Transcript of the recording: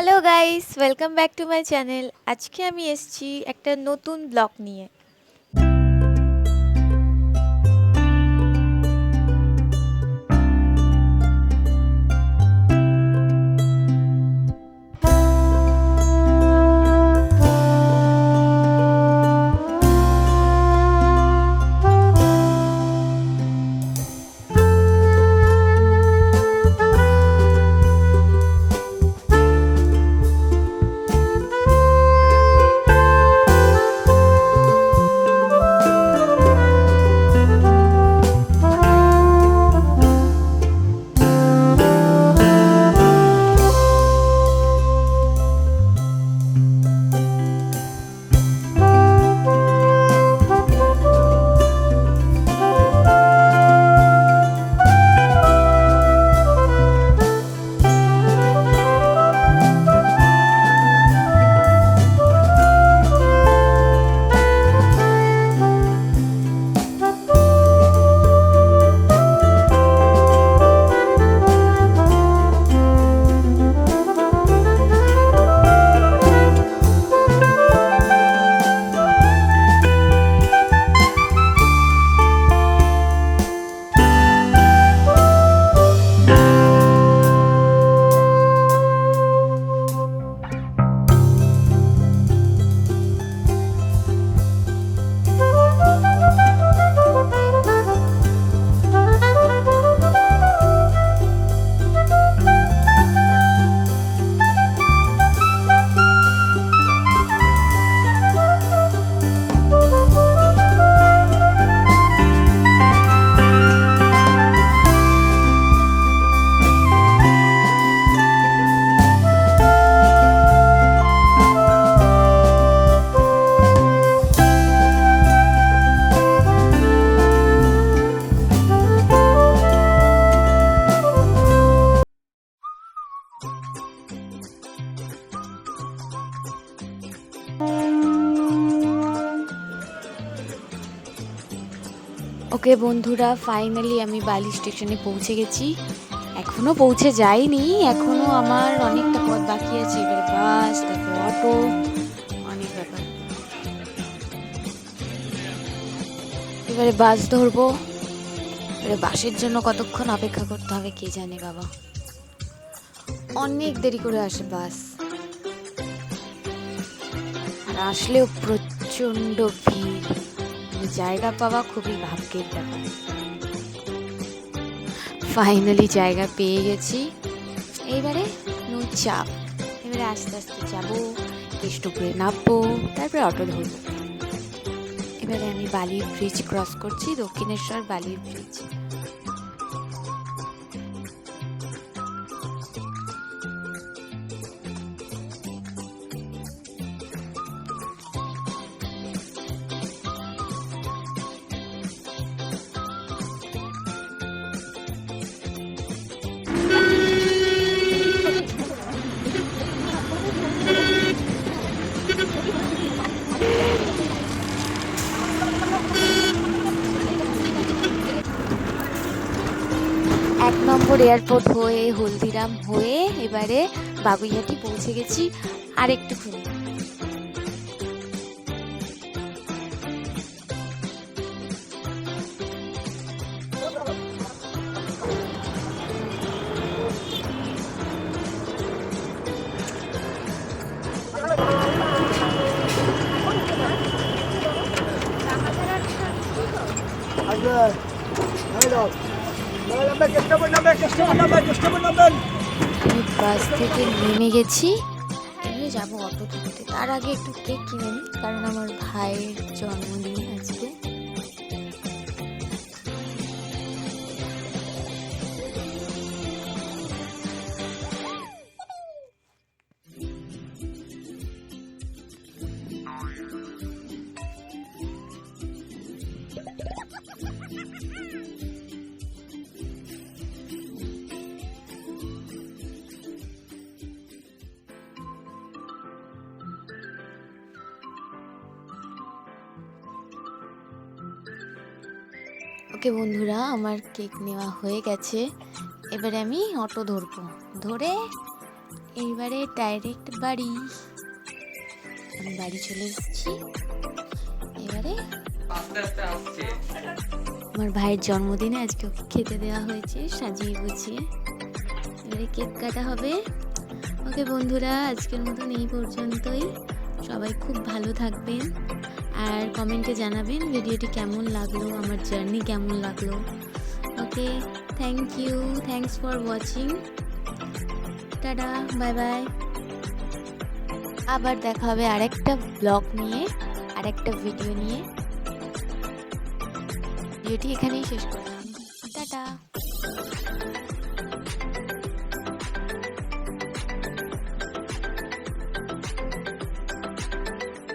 Hello guys, welcome back to my channel. আজকে আমি এসেছি একটা নতুন ব্লগ নিয়ে। ওকে বন্ধুরা, ফাইনালি আমি বালি স্টেশনে পৌঁছে গেছি। এখনো পৌঁছে যাইনি, এখনো আমার অনেকটা পথ বাকি আছে। এবারে বাস, তারপরে অটো, অনেক ব্যাপার। এবারে বাস ধরবো। এবারে বাসের জন্য কতক্ষণ অপেক্ষা করতে হবে কে জানে বাবা, অনেক দেরি করে আসে বাস। আর আসলেও প্রচন্ড ভিড়, জায়গা পাওয়া খুবই ভাগ্যের ব্যাপার। ফাইনালি জায়গা পেয়ে গেছি। এইবারে নো চাপ, এবারে আস্তে আস্তে যাবো, কেষ্টপুরে নামবো, তারপরে অটো ধরবো। এবারে আমি বালির ব্রিজ ক্রস করছি, দক্ষিণেশ্বর বালির ব্রিজ। এক নম্বর এয়ারপোর্ট হয়ে হলদিরাম হয়ে এবারে বাগুইহাটি পৌঁছে গেছি। আর একটুখানি আমি বাস থেকে নেমে গেছি। এবারে যাবো অটো ধরতে। তার আগে একটু কেক কিনে নিই, কারণ আমার ভাইয়ের জন্মদিন আজকে। ওকে বন্ধুরা, আমার কেক নেওয়া হয়ে গেছে। এবারে আমি অটো ধরবো, ধরে এইবারে ডাইরেক্ট বাড়ি। আমি বাড়ি চলে এসেছি। এবারে আমার ভাইয়ের জন্মদিনে আজকে ওকে খেতে দেওয়া হয়েছে সাজিয়ে গুছিয়ে। এবারে কেক কাটা হবে। ওকে বন্ধুরা, আজকের মতন এই পর্যন্তই। সবাই খুব ভালো থাকবেন আর কমেন্টে জানাবেন ভিডিওটি কেমন লাগলো, আমার জার্নি কেমন লাগলো। Okay, thank you, thanks for watching. Tata, bye bye. আবার দেখা হবে আরেকটা ব্লগ নিয়ে, আরেকটা ভিডিও নিয়ে। ভিডিওটি এখানেই শেষ করছি।